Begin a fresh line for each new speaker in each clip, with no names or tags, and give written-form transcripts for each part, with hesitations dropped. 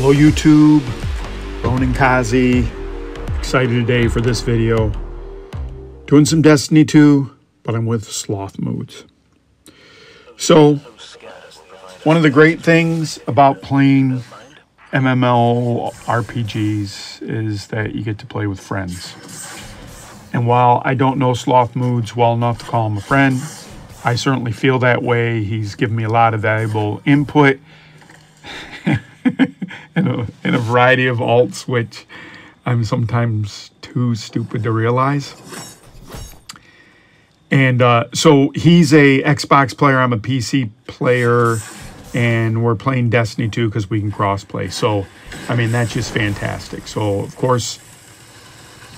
Hello YouTube, Ronan Kazi. Excited today for this video. Doing some Destiny 2, but I'm with Sloth Moods. So, one of the great things about playing MMO RPGs is that you get to play with friends. And while I don't know Sloth Moods well enough to call him a friend, I certainly feel that way. He's given me a lot of valuable input in a variety of alts, which I'm sometimes too stupid to realize. And so he's a Xbox player, I'm a PC player, and we're playing Destiny 2 because we can cross-play. So, I mean, that's just fantastic. So, of course,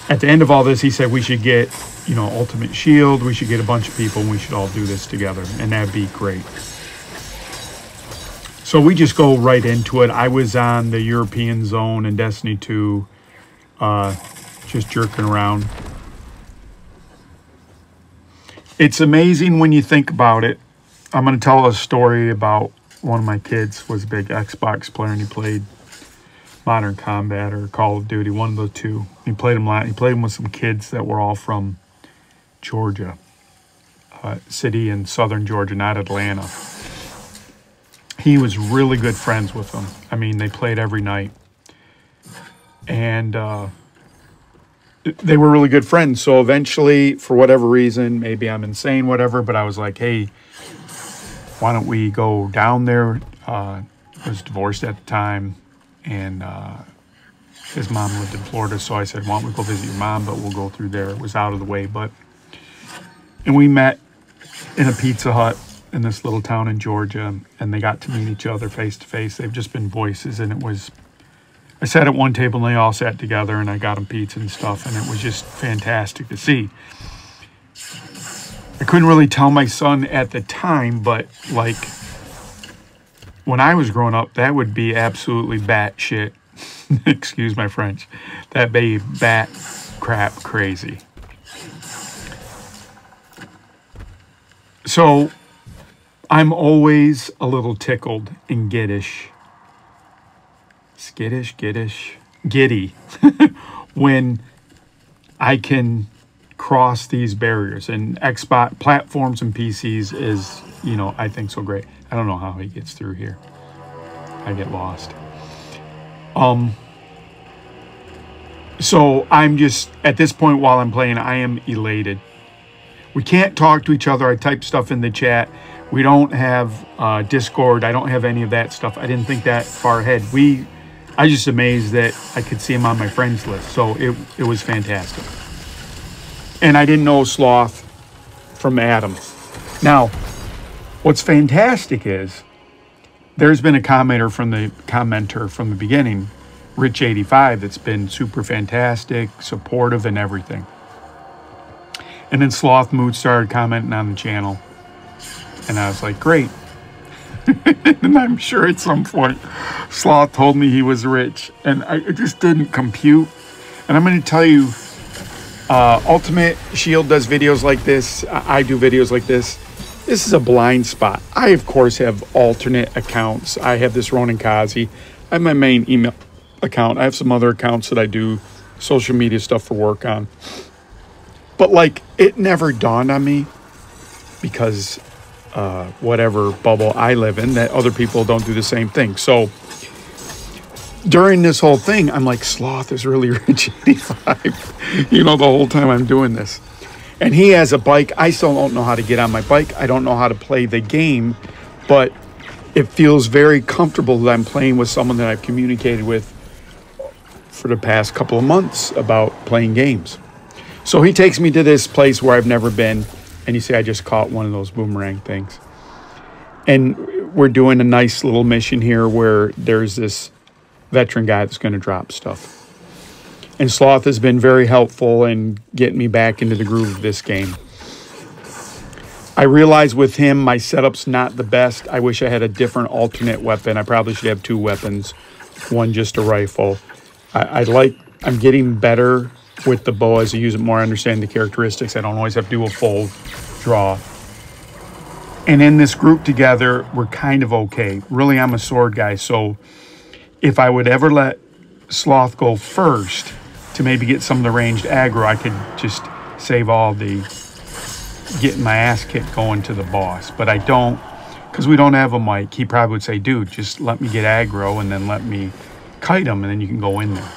at the end of all this, he said we should get, you know, Ultimate Shield, we should get a bunch of people, and we should all do this together, and that'd be great. So we just go right into it. I was on the European zone in Destiny 2, just jerking around. It's amazing when you think about it. I'm going to tell a story about one of my kids was a big Xbox player, and he played Modern Combat or Call of Duty, one of the two. He played them a lot. He played them with some kids that were all from Georgia, city in southern Georgia, not Atlanta. He was really good friends with them. I mean, they played every night. And they were really good friends. So eventually, for whatever reason, maybe I'm insane, whatever, but I was like, hey, why don't we go down there? I was divorced at the time, and his mom lived in Florida. So I said, why don't we go visit your mom, but we'll go through there. It was out of the way. And we met in a Pizza Hut in this little town in Georgia, and they got to meet each other face to face. They've just been voices, and it was, I sat at one table and they all sat together, and I got them pizza and stuff, and it was just fantastic to see. I couldn't really tell my son at the time, but like when I was growing up, that would be absolutely batshit. Excuse my French. That'd be bat crap crazy. So I'm always a little tickled and giddy when I can cross these barriers. And Xbox platforms and PCs is, you know, I think so great. I don't know how he gets through here. I get lost. So I'm just, at this point while I'm playing, I am elated. We can't talk to each other. I type stuff in the chat. We don't have Discord. I don't have any of that stuff. I didn't think that far ahead. I just amazed that I could see him on my friends list. So it was fantastic. And I didn't know Sloth from Adam. Now, what's fantastic is there's been a commenter from the beginning, Rich85, that's been super fantastic, supportive, and everything. And then Sloth Mood started commenting on the channel. And I was like, great. And I'm sure at some point Sloth told me he was rich. And it just didn't compute. And I'm going to tell you, Ultimate Shield does videos like this. I do videos like this. This is a blind spot. I, of course, have alternate accounts. I have this Ronan Kazi. I have my main email account. I have some other accounts that I do social media stuff for work on. But, like, it never dawned on me because whatever bubble I live in, that other people don't do the same thing. So during this whole thing, I'm like, Sloth is really rich 85, you know, the whole time I'm doing this. And he has a bike. I still don't know how to get on my bike. I don't know how to play the game, but it feels very comfortable that I'm playing with someone that I've communicated with for the past couple of months about playing games. So he takes me to this place where I've never been. And you see, I just caught one of those boomerang things. And we're doing a nice little mission here where there's this veteran guy that's going to drop stuff. And Sloth has been very helpful in getting me back into the groove of this game. I realize with him, my setup's not the best. I wish I had a different alternate weapon. I probably should have two weapons, one just a rifle. I'm getting better with the bow as I use it more. I understand the characteristics. I don't always have to do a full draw. And in this group together, we're kind of okay. Really, I'm a sword guy, so if I would ever let Sloth go first to maybe get some of the ranged aggro, I could just save all the getting my ass kicked going to the boss. But I don't, because we don't have a mic. He probably would say, dude, just let me get aggro and then let me kite him, and then you can go in there.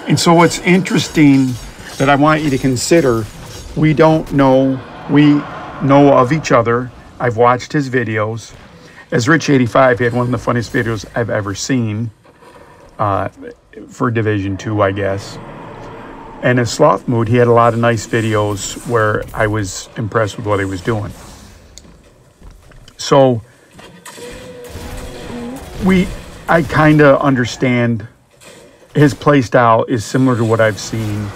And so what's interesting that I want you to consider, we know of each other. I've watched his videos. As Rich85, he had one of the funniest videos I've ever seen for Division 2, I guess. And in Sloth Mood, he had a lot of nice videos where I was impressed with what he was doing. So I kind of understand his play style is similar to what I've seen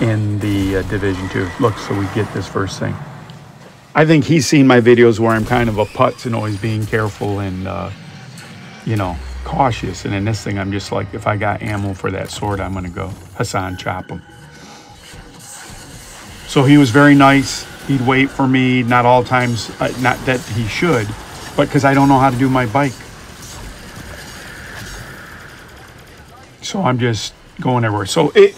in the Division 2. Look, so we get this first thing. I think he's seen my videos where I'm kind of a putz and always being careful and, you know, cautious. And in this thing, I'm just like, if I got ammo for that sword, I'm going to go Hassan chop him. So he was very nice. He'd wait for me, not all times, not that he should, but because I don't know how to do my bike. So I'm just going everywhere. So it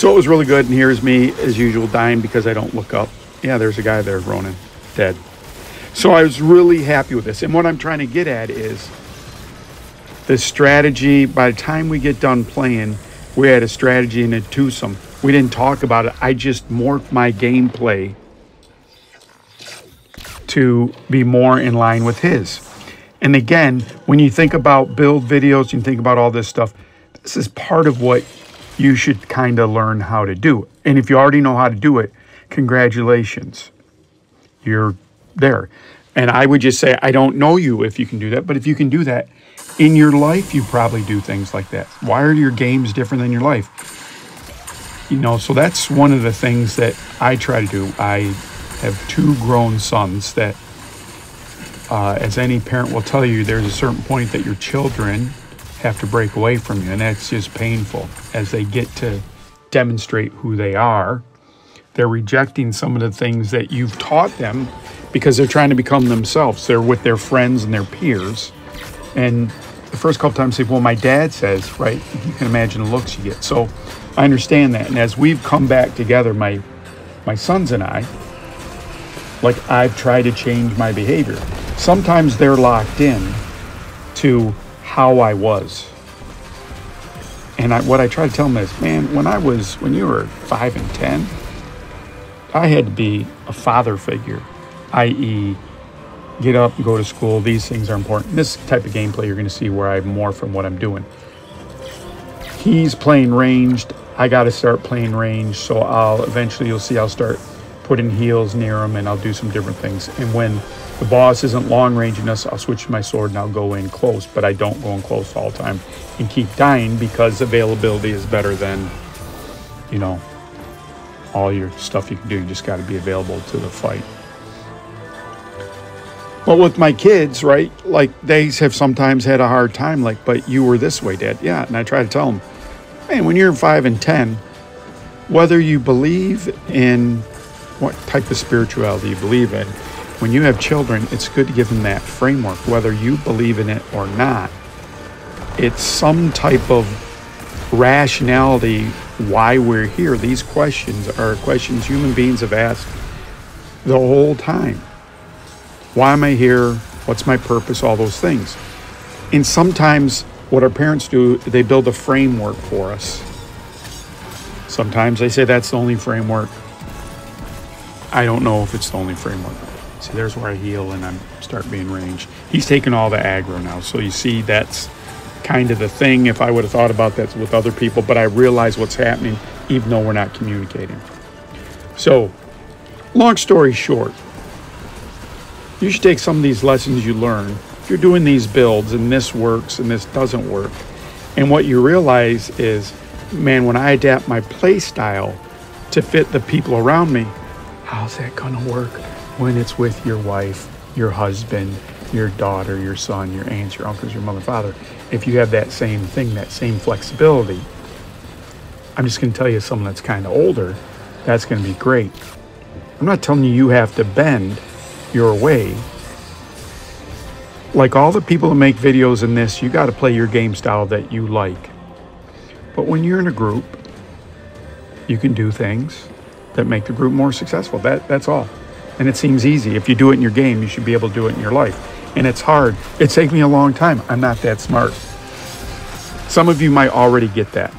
was really good. And here's me, as usual, dying because I don't look up. Yeah, there's a guy there, Ronan, dead. So I was really happy with this. And what I'm trying to get at is the strategy. By the time we get done playing, we had a strategy and a twosome. We didn't talk about it. I just morphed my gameplay to be more in line with his. And again, when you think about build videos, you think about all this stuff, this is part of what you should kind of learn how to do. And if you already know how to do it, congratulations. You're there. And I would just say, I don't know you if you can do that, but if you can do that in your life, you probably do things like that. Why are your games different than your life? You know, so that's one of the things that I try to do. I have 2 grown sons that, as any parent will tell you, there's a certain point that your children have to break away from you, and that's just painful. As they get to demonstrate who they are, they're rejecting some of the things that you've taught them because they're trying to become themselves. They're with their friends and their peers, and the first couple times they say, well, my dad says, right? You can imagine the looks you get. So I understand that, and as we've come back together, my sons and I, like, I've tried to change my behavior. Sometimes they're locked in to how I was. And what I try to tell them is, man, when you were 5 and 10, I had to be a father figure, i.e. get up and go to school. These things are important. This type of gameplay you're going to see where I morph from what I'm doing. He's playing ranged. I got to start playing ranged. So you'll see I'll start putting heals near him and I'll do some different things. And when the boss isn't long range enough, I'll switch to my sword and I'll go in close, but I don't go in close all the time and keep dying because availability is better than, you know, all your stuff you can do. You just got to be available to the fight. But with my kids, right, like, they have sometimes had a hard time, like, but you were this way, Dad. Yeah, and I try to tell them, man, when you're 5 and 10, whether you believe in what type of spirituality you believe in, when you have children, it's good to give them that framework, whether you believe in it or not. It's some type of rationality why we're here. These questions are questions human beings have asked the whole time. Why am I here? What's my purpose? All those things. And sometimes what our parents do, they build a framework for us. Sometimes they say that's the only framework. I don't know if it's the only framework. See, there's where I heal and I start being ranged. He's taking all the aggro now. So you see, that's kind of the thing. If I would have thought about that with other people, but I realize what's happening even though we're not communicating. So, long story short, you should take some of these lessons you learn. If you're doing these builds and this works and this doesn't work, and what you realize is, man, when I adapt my play style to fit the people around me, how's that gonna work when it's with your wife, your husband, your daughter, your son, your aunts, your uncles, your mother, and father? If you have that same thing, that same flexibility, I'm just going to tell you someone that's kind of older, that's going to be great. I'm not telling you you have to bend your way, Like all the people that make videos in this, you got to play your game style that you like. But when you're in a group, you can do things that make the group more successful. That's all. And it seems easy. If you do it in your game, you should be able to do it in your life. And it's hard. It takes me a long time. I'm not that smart. Some of you might already get that.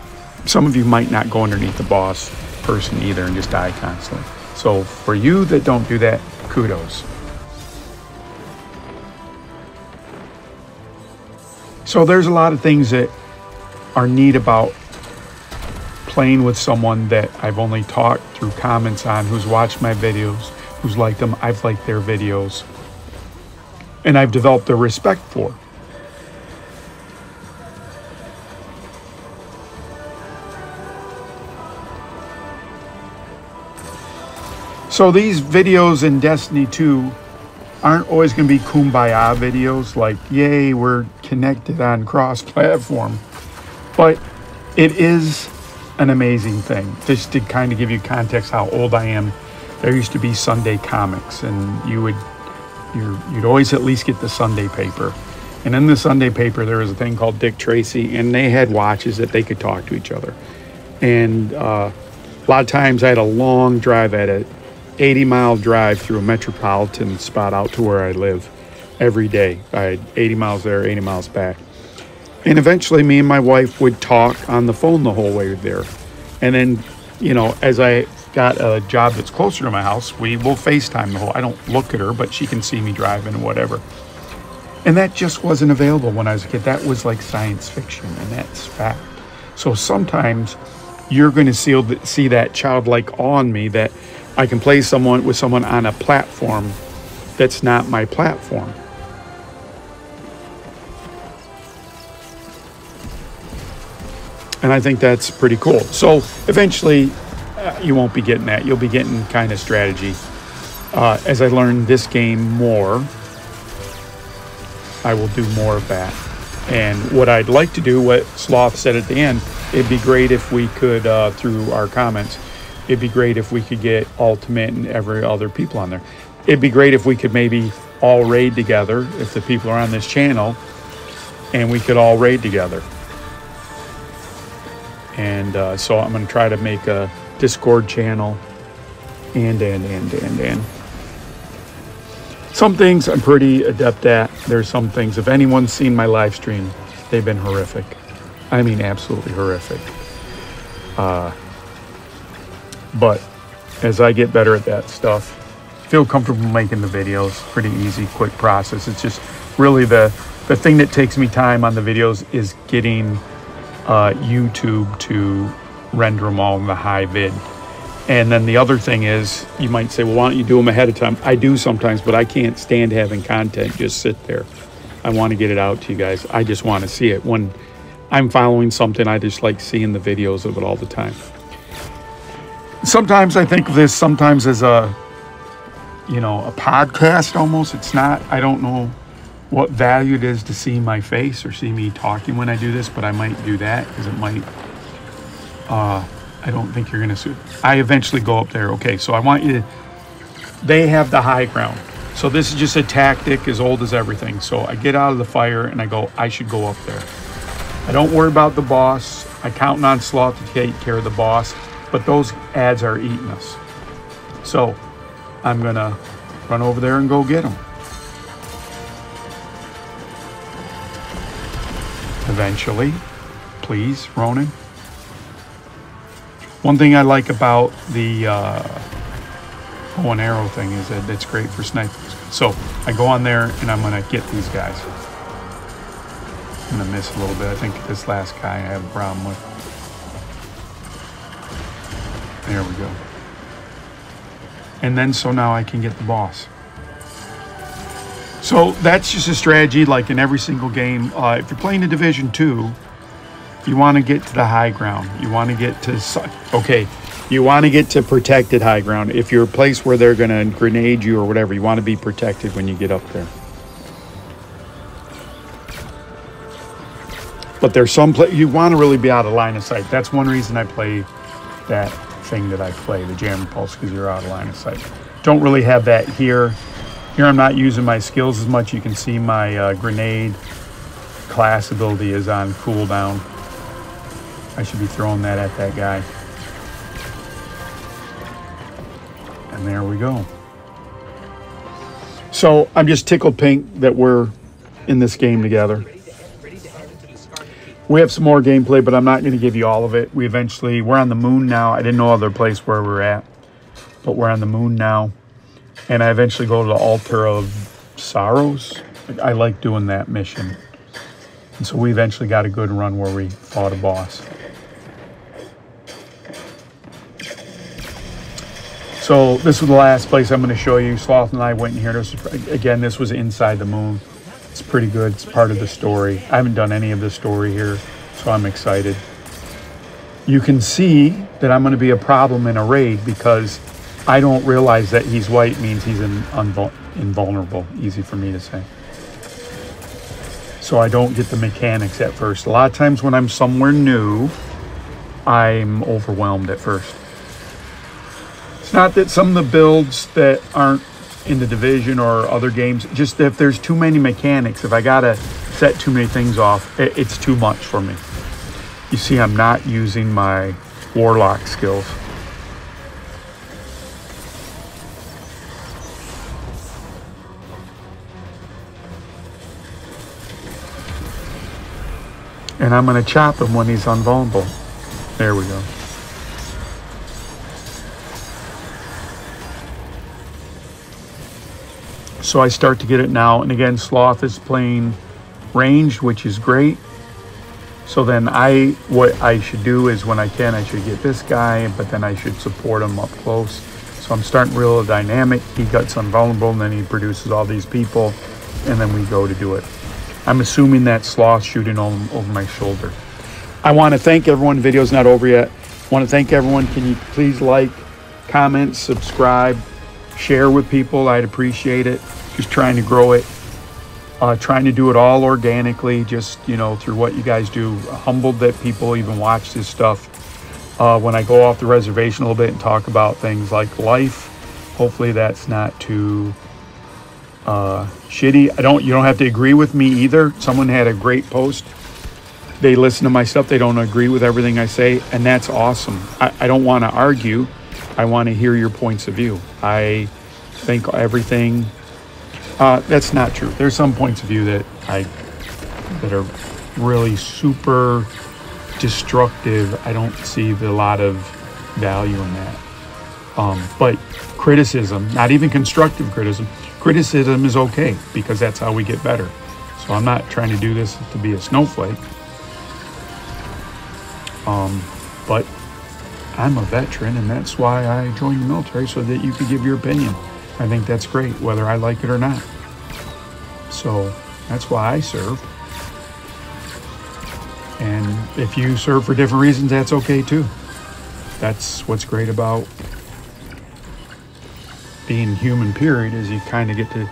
Some of you might not go underneath the boss person either and just die constantly. So for you that don't do that, kudos. So there's a lot of things that are neat about playing with someone that I've only talked through comments on, who's watched my videos, who's liked them. I've liked their videos. And I've developed a respect for. So these videos in Destiny 2 aren't always going to be kumbaya videos like, yay, we're connected on cross-platform. But it is an amazing thing. Just to kind of give you context how old I am, there used to be Sunday comics, and you'd always at least get the Sunday paper. And in the Sunday paper, there was a thing called Dick Tracy, and they had watches that they could talk to each other. And a lot of times I had a long drive at it. 80-mile drive through a metropolitan spot out to where I live every day. I had 80 miles there, 80 miles back. And eventually me and my wife would talk on the phone the whole way there. And then, you know, as I got a job that's closer to my house, we will FaceTime the whole. I don't look at her, but she can see me driving and whatever. And that just wasn't available when I was a kid. That was like science fiction, and that's fact. So sometimes you're going to see that childlike awe in me that I can play with someone on a platform that's not my platform. And I think that's pretty cool. So eventually you won't be getting that. You'll be getting kind of strategy. As I learn this game more, I will do more of that. And what I'd like to do, what Sloth said at the end, it'd be great if we could, through our comments, it'd be great if we could get Ultimate and every other people on there. It'd be great if we could maybe all raid together, if the people are on this channel, and we could all raid together. And so I'm going to try to make a Discord channel and. Some things I'm pretty adept at. There's some things, if anyone's seen my live stream, they've been horrific. I mean, absolutely horrific. But as I get better at that stuff, feel comfortable making the videos. Pretty easy, quick process. It's just really the thing that takes me time on the videos is getting YouTube to render them all in the high vid. And then the other thing is, you might say, well, why don't you do them ahead of time? I do sometimes, but I can't stand having content just sit there. I want to get it out to you guys. I just want to see it. When I'm following something, I just like seeing the videos of it all the time. Sometimes I think of this sometimes as a podcast almost. It's not. I don't know what value it is to see my face or see me talking when I do this, but I might do that because it might... I don't think you're going to sue. I eventually go up there. Okay, so I want you to... They have the high ground. So this is just a tactic as old as everything. So I get out of the fire and I go, I should go up there. I don't worry about the boss. I count on Sloth to take care of the boss. But those ads are eating us. So I'm going to run over there and go get them. Eventually. Please, Ronan. One thing I like about the bow and arrow thing is that it's great for snipers. So I go on there and I'm going to get these guys. I'm going to miss a little bit. I think this last guy I have a problem with. There we go. And then so now I can get the boss. So that's just a strategy like in every single game. If you're playing a Division 2, you want to get to the high ground. You want to get to, you want to get to protected high ground. If you're a place where they're going to grenade you or whatever, you want to be protected when you get up there. But there's some place, you want to really be out of line of sight. That's one reason I play that thing that I play, the Jammer Pulse, because you're out of line of sight. Don't really have that here. Here I'm not using my skills as much. You can see my grenade class ability is on cooldown. I should be throwing that at that guy. And there we go. So I'm just tickled pink that we're in this game together. We have some more gameplay, but I'm not going to give you all of it. We're on the moon now. I didn't know other place where we're at, but we're on the moon now. And I eventually go to the altar of sorrows. I like doing that mission. And so we eventually got a good run where we fought a boss. So this was the last place I'm going to show you. Sloth and I went in here. This was inside the moon. It's pretty good. It's part of the story. I haven't done any of the story here, so I'm excited. You can see that I'm going to be a problem in a raid because I don't realize that he's white means he's invulnerable. Easy for me to say. So I don't get the mechanics at first. A lot of times when I'm somewhere new, I'm overwhelmed at first. It's not that some of the builds that aren't in the Division or other games, just if there's too many mechanics, if I gotta set too many things off, it's too much for me. You see, I'm not using my Warlock skills. And I'm going to chop him when he's invulnerable. There we go. So I start to get it now. And again, Sloth is playing ranged, which is great. So then what I should do is when I can, I should get this guy, but then I should support him up close. So I'm starting real dynamic. He gets invulnerable, and then he produces all these people, and then we go to do it. I'm assuming that Sloth shooting over my shoulder. I want to thank everyone. The video's not over yet. I want to thank everyone. Can you please like, comment, subscribe, share with people? I'd appreciate it. Just trying to grow it. Trying to do it all organically, just, you know, through what you guys do. Humbled that people even watch this stuff. When I go off the reservation a little bit and talk about things like life, hopefully that's not too shitty. You don't have to agree with me either. Someone had a great post. They listen to my stuff. They don't agree with everything I say, and that's awesome. I don't want to argue. I want to hear your points of view. I think everything. That's not true. There's some points of view that are really super destructive. I don't see a lot of value in that. But criticism, not even constructive criticism is okay because that's how we get better. So I'm not trying to do this to be a snowflake. But I'm a veteran, and that's why I joined the military, so that you could give your opinion. I think that's great, whether I like it or not. So that's why I serve. And if you serve for different reasons, that's okay too. That's what's great about being human, period, is you kind of get to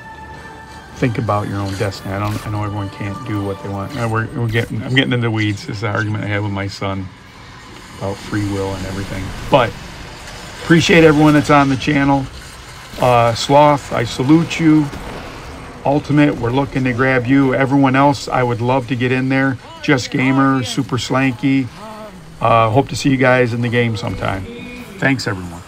think about your own destiny. I know everyone can't do what they want. I'm getting into the weeds. This is an argument I have with my son about free will and everything. But appreciate everyone that's on the channel. Sloth, I salute you. Ultimate, we're looking to grab you. Everyone else, I would love to get in there. Just Gamer, Super Slanky. Hope to see you guys in the game sometime. Thanks, everyone.